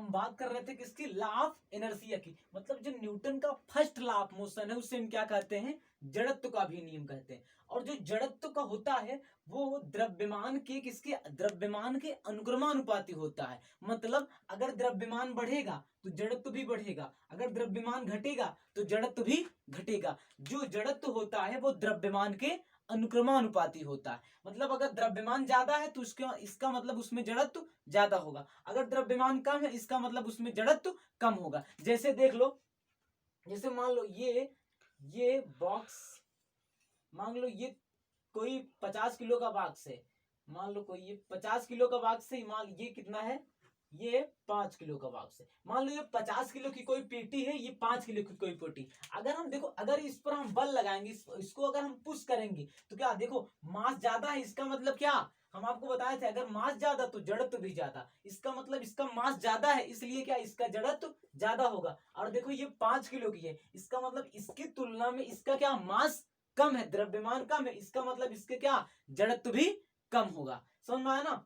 हम बात कर रहे थे किसकी, लॉ ऑफ इनर्शिया की। मतलब जो न्यूटन का फर्स्ट लॉ ऑफ मोशन है उसे हम क्या कहते हैं, जड़त्व का भी नियम कहते हैं। और जो जड़त्व का होता है वो द्रव्यमान के किसके, द्रव्यमान के अनुक्रमानुपाती होता है। मतलब अगर द्रव्यमान बढ़ेगा तो जड़त्व भी बढ़ेगा, अगर द्रव्यमान घटेगा तो जड़त्व भी घटेगा। जो जड़त्व होता है वो द्रव्यमान के अनुक्रमानुपाती होता है। मतलब अगर द्रव्यमान ज्यादा है तो इसका मतलब उसमें जड़त्व ज्यादा होगा, अगर द्रव्यमान कम है इसका मतलब उसमें जड़त्व कम होगा। जैसे देख लो, जैसे मान लो ये बॉक्स, मान लो ये कोई 50 किलो का बॉक्स है, मान लो कोई ये 50 किलो का बॉक्स है, मान ये कितना है, ये 5 किलो का बॉक्स है। मान लो ये 50 किलो की कोई पेटी है, ये 5 किलो की कोई पेटी। अगर हम देखो, अगर इस पर हम बल लगाएंगे, इसको अगर हम पुश करेंगे तो क्या देखो, मास ज्यादा है, इसका मतलब क्या, हम आपको बताए थे अगर मास ज्यादा तो जड़त्व भी ज्यादा। इसका मतलब इसका मास ज्यादा है इसलिए क्या, इसका जड़त्व ज्यादा होगा। और देखो ये 5 किलो की है, इसका मतलब इसकी तुलना में इसका क्या, मास कम है, द्रव्यमान कम है, इसका मतलब इसके क्या, जड़त्व भी कम होगा। समझ में आया ना।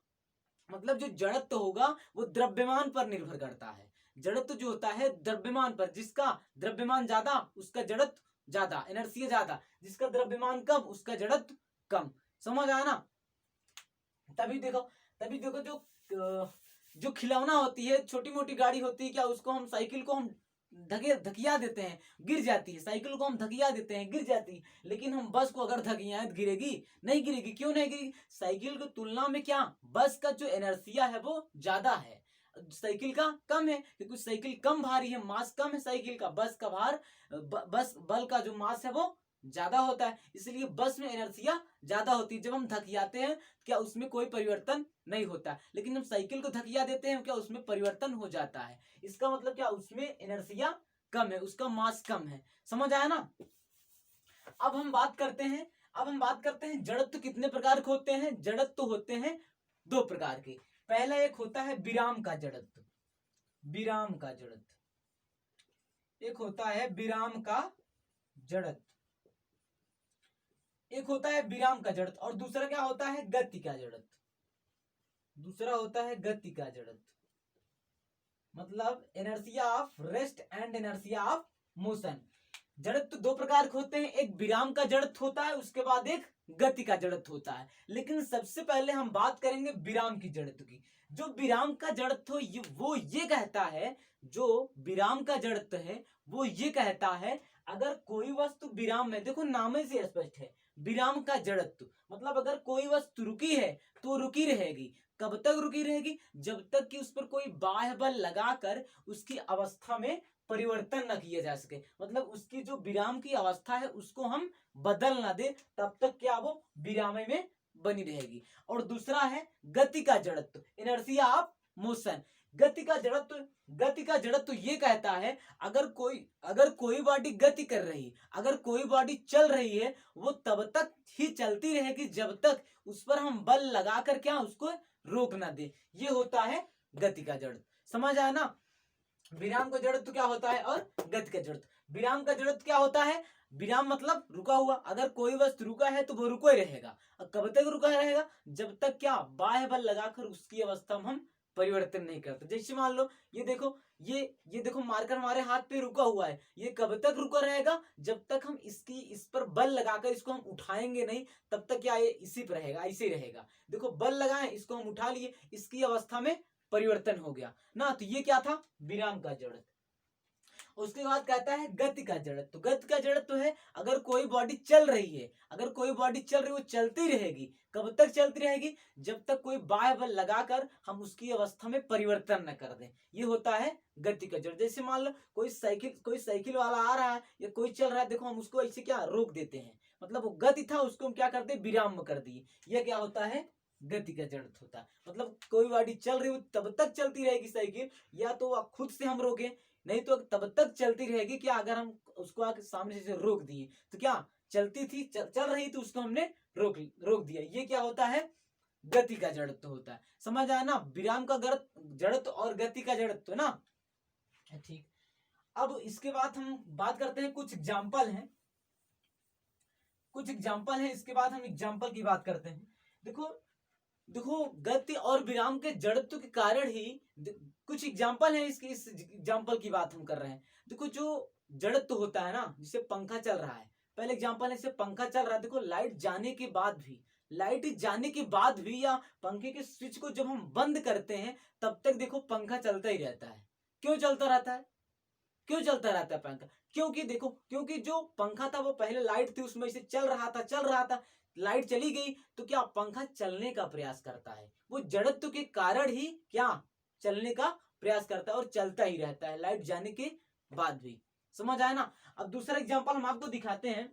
मतलब जो जड़त्व होगा वो द्रव्यमान पर निर्भर करता है। जड़त्व जो होता है द्रव्यमान पर, जिसका द्रव्यमान ज्यादा उसका जड़त्व ज्यादा, इनर्शिया ज्यादा, जिसका द्रव्यमान कम उसका जड़त्व कम। समझ आया ना। तभी देखो जो खिलौना होती है, छोटी मोटी गाड़ी होती है, क्या उसको हम, साइकिल को हम धकिया देते हैं, गिर जाती है, साइकिल को हम धकिया देते हैं, गिर जाती है। लेकिन हम बस को अगर धकियाएं तो गिरेगी नहीं, गिरेगी। क्यों नहीं गिरेगी, साइकिल की तुलना में क्या, बस का जो इनर्शिया है वो ज्यादा है, साइकिल का कम है, क्योंकि साइकिल कम भारी है, मास कम है साइकिल का, बस का भार, बस बल का जो मास है वो ज्यादा होता है, इसलिए बस में एनर्जिया ज्यादा होती है। जब हम धकियाते हैं क्या उसमें कोई परिवर्तन नहीं होता, लेकिन हम साइकिल को धकिया देते हैं क्या उसमें परिवर्तन हो जाता है। इसका मतलब क्या, उसमें एनर्जिया कम है, उसका मास कम है। समझ आया ना। अब हम बात करते हैं जड़त्व कितने प्रकार के होते हैं। जड़त्व होते हैं दो प्रकार के। पहला एक होता है विराम का जड़त्व, विराम का जड़त्व एक होता है, विराम का जड़त्व एक होता है, विराम का जड़त्व। और दूसरा क्या होता है, गति का जड़त्व, दूसरा होता है गति का जड़त्व। मतलब inertia of rest and inertia of motion. जड़त्व दो प्रकार के होते हैं, एक विराम का जड़त्व होता है, उसके बाद एक गति का जड़त्व होता है। लेकिन सबसे पहले हम बात करेंगे विराम की जड़त्व की। जो विराम का जड़त्व वो ये कहता है, जो विराम का जड़त्व है वो ये कहता है, अगर कोई वस्तु विराम में, देखो नाम से स्पष्ट है, विराम का जड़त्व मतलब अगर कोई वस्तु रुकी है तो रुकी रहेगी। कब तक रुकी रहेगी, जब तक कि उस पर कोई बाह्य बल लगाकर उसकी अवस्था में परिवर्तन न किया जा सके। मतलब उसकी जो विराम की अवस्था है उसको हम बदल ना दे, तब तक क्या वो विराम में बनी रहेगी। और दूसरा है गति का जड़त्व, इनर्शिया ऑफ मोशन। गति का जड़त्व ये कहता है, अगर कोई बॉडी गति कर रही, अगर कोई बॉडी चल रही है, वो तब तक ही चलती रहेगी जब तक उस पर हम बल लगाकर क्या उसको रोक ना दे। ये होता है गति का जड़त्व। समझ आया ना। विराम का जड़त्व क्या होता है और गति का जड़त्व। विराम का जड़त्व क्या होता है, विराम मतलब रुका हुआ, अगर कोई वस्तु रुका है तो वो रुको ही रहेगा। और कब तक रुका रहेगा, जब तक क्या बाह्य बल लगाकर उसकी अवस्था में हम परिवर्तन नहीं करते। जैसे मान लो ये देखो, ये देखो मार्कर हमारे हाथ पे रुका हुआ है, ये कब तक रुका रहेगा, जब तक हम इस पर बल लगाकर इसको हम उठाएंगे नहीं, तब तक क्या ये इसी पर रहेगा, ऐसे ही रहेगा। देखो बल लगाए, इसको हम उठा लिए, इसकी अवस्था में परिवर्तन हो गया ना। तो ये क्या था, विराम का जड़त्व। उसके बाद कहता है गति का जड़त्व। गति का जड़त्व है, अगर कोई बॉडी चल रही है, अगर कोई बॉडी चल रही है वो चलती रहेगी। कब तक चलती रहेगी, जब तक कोई बाह्य बल लगाकर हम उसकी अवस्था में परिवर्तन न कर दें। ये होता है गति का जड़त्व। जैसे मान लो कोई साइकिल वाला आ रहा है या कोई चल रहा है, देखो हम उसको ऐसे क्या रोक देते हैं, मतलब वो गति था उसको हम क्या करते, विराम कर दिए। यह क्या होता है, गति का जड़त्व होता है। मतलब कोई गाड़ी चल रही हो तब तक चलती रहेगी साइकिल, या तो खुद से हम रोके, नहीं तो तब तक चलती रहेगी। क्या अगर हम उसको आके सामने से रोक दिए तो क्या चलती थी, चल रही थी, उसको हमने रोक दिया। ये क्या होता है, गति का जड़त्व होता है। समझ आया ना। विराम का जड़त्व और गति का जड़त्व ना। ठीक, अब इसके बाद हम बात करते हैं, कुछ एग्जाम्पल हैं, इसके बाद हम एग्जाम्पल की बात करते हैं। देखो देखो गति और विराम के जड़त्व के कारण ही कुछ एग्जांपल है इसकी, इस एग्जांपल की बात हम कर रहे हैं। देखो जो जड़त्व होता है ना, जिसे पंखा चल रहा है, पहले एग्जांपल है, जैसे पंखा चल रहा है, देखो लाइट जाने के बाद भी, लाइट जाने के बाद भी या पंखे के स्विच को जब हम बंद करते हैं तब तक देखो पंखा चलता ही रहता है। क्यों चलता रहता है? क्यों चलता रहता है पंखा? क्योंकि देखो, क्योंकि जो पंखा था वो पहले लाइट थी उसमें से चल रहा था, चल रहा था, लाइट चली गई तो क्या पंखा चलने का प्रयास करता है, वो जड़त्व के कारण ही क्या चलने का प्रयास करता है और चलता ही रहता है लाइट जाने के बाद भी। समझ आया ना? अब दूसरा एग्जांपल हम आपको दिखाते हैं।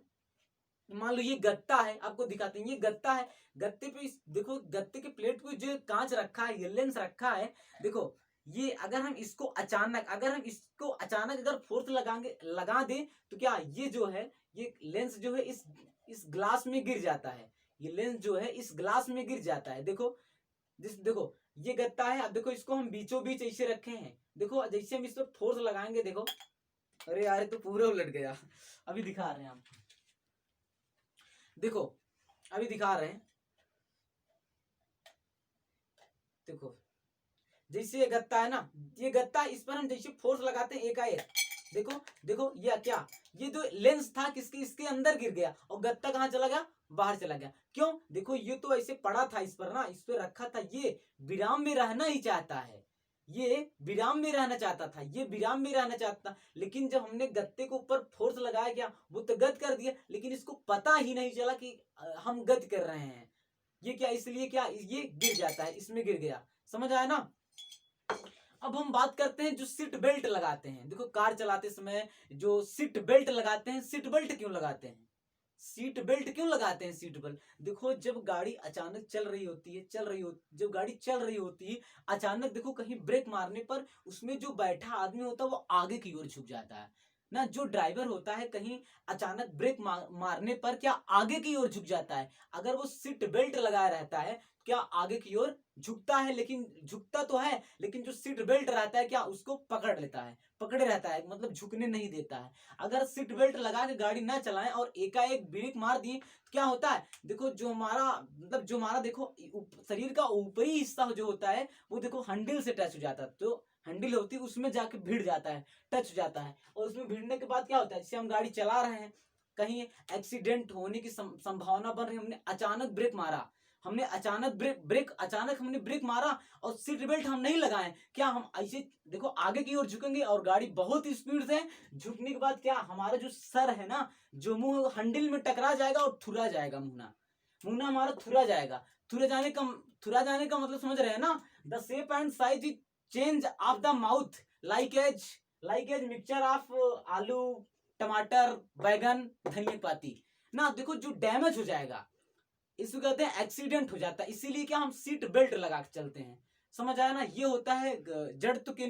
मान लो ये गत्ता है, आपको दिखाते हैं, ये गत्ता है, गत्ते पे देखो गत्ते के प्लेट पे जो कांच रखा है, ये लेंस रखा है, देखो ये अगर हम इसको अचानक, अगर फोर्स लगाएंगे, लगा दें तो क्या ये जो है, ये लेंस जो है इस ग्लास में गिर जाता है, ये लेंस जो है इस ग्लास में गिर जाता है। देखो देखो ये गत्ता है, अब देखो इसको हम बीचों बीच ऐसे रखे हैं, देखो जैसे हम इस पर फोर्स लगाएंगे, देखो, अरे यार तो पूरा उलट गया, अभी दिखा रहे हैं हम, देखो अभी दिखा रहे हैं, देखो जैसे ये गत्ता है ना, ये गत्ता, इस पर हम जैसे फोर्स लगाते हैं एकाएक, देखो देखो ये क्या, ये जो लेंस था किसके, इसके अंदर गिर गया और गत्ता कहाँ चला गया, बाहर चला गया। क्यों? देखो ये तो ऐसे पड़ा था इस पर ना, इस पर रखा था, ये विराम में रहना ही चाहता है, ये विराम में रहना चाहता था, ये विराम में रहना चाहता, लेकिन जब हमने गत्ते के ऊपर फोर्स लगाया क्या, वो तो गत कर दिया, लेकिन इसको पता ही नहीं चला कि हम गत कर रहे हैं, ये क्या, इसलिए क्या ये गिर जाता है, इसमें गिर गया। समझ आया ना? अब हम बात करते हैं जो सीट बेल्ट लगाते हैं, देखो कार चलाते समय जो सीट बेल्ट लगाते हैं, सीट बेल्ट क्यों लगाते हैं, सीट बेल्ट क्यों लगाते हैं, सीट बेल्ट, देखो जब गाड़ी अचानक चल रही होती है, जब गाड़ी चल रही होती है, अचानक देखो कहीं ब्रेक मारने पर उसमें जो बैठा आदमी होता है वो आगे की ओर झुक जाता है ना, जो ड्राइवर होता है कहीं अचानक ब्रेक मारने पर क्या आगे की ओर झुक जाता है, अगर वो सीट बेल्ट लगाया रहता है क्या आगे की ओर झुकता है, लेकिन झुकता तो है, लेकिन जो सीट बेल्ट रहता है क्या उसको पकड़ लेता है, पकड़े रहता है, मतलब झुकने नहीं देता है। अगर सीट बेल्ट लगा के गाड़ी ना चलाएं और एकाएक ब्रेक मार दिए तो क्या होता है, देखो जो हमारा मतलब जो हमारा देखो शरीर का ऊपरी हिस्सा जो होता है वो देखो हैंडल से टच हो जाता है, तो हैंडल होती है उसमें जाके भिड़ जाता है, टच हो जाता है, और उसमें भिड़ने के बाद क्या होता है, जैसे हम गाड़ी चला रहे हैं, कहीं एक्सीडेंट होने की संभावना बन रही, हमने अचानक ब्रेक मारा, हमने अचानक ब्रेक मारा और सीट बेल्ट हम नहीं लगाए, क्या हम ऐसे देखो आगे की ओर झुकेंगे और गाड़ी बहुत ही स्पीड से, झुकने के बाद क्या हमारा जो सर है ना, जो मुंह हैंडल में टकरा जाएगा और थुरा जाएगा, मुन्ना मुन्ना हमारा थुरा जाएगा, थुरा जाने का मतलब समझ रहे हैं ना, the shape and size is change of the mouth like as mixture of aloo, tamatar, बैगन, धनिया पाती ना, देखो जो डैमेज हो जाएगा इसको कहते हैं एक्सीडेंट हो जाता है, इसीलिए क्या हम सीट बेल्ट लगा के चलते हैं। समझ आया ना? ये होता है जड़त्व के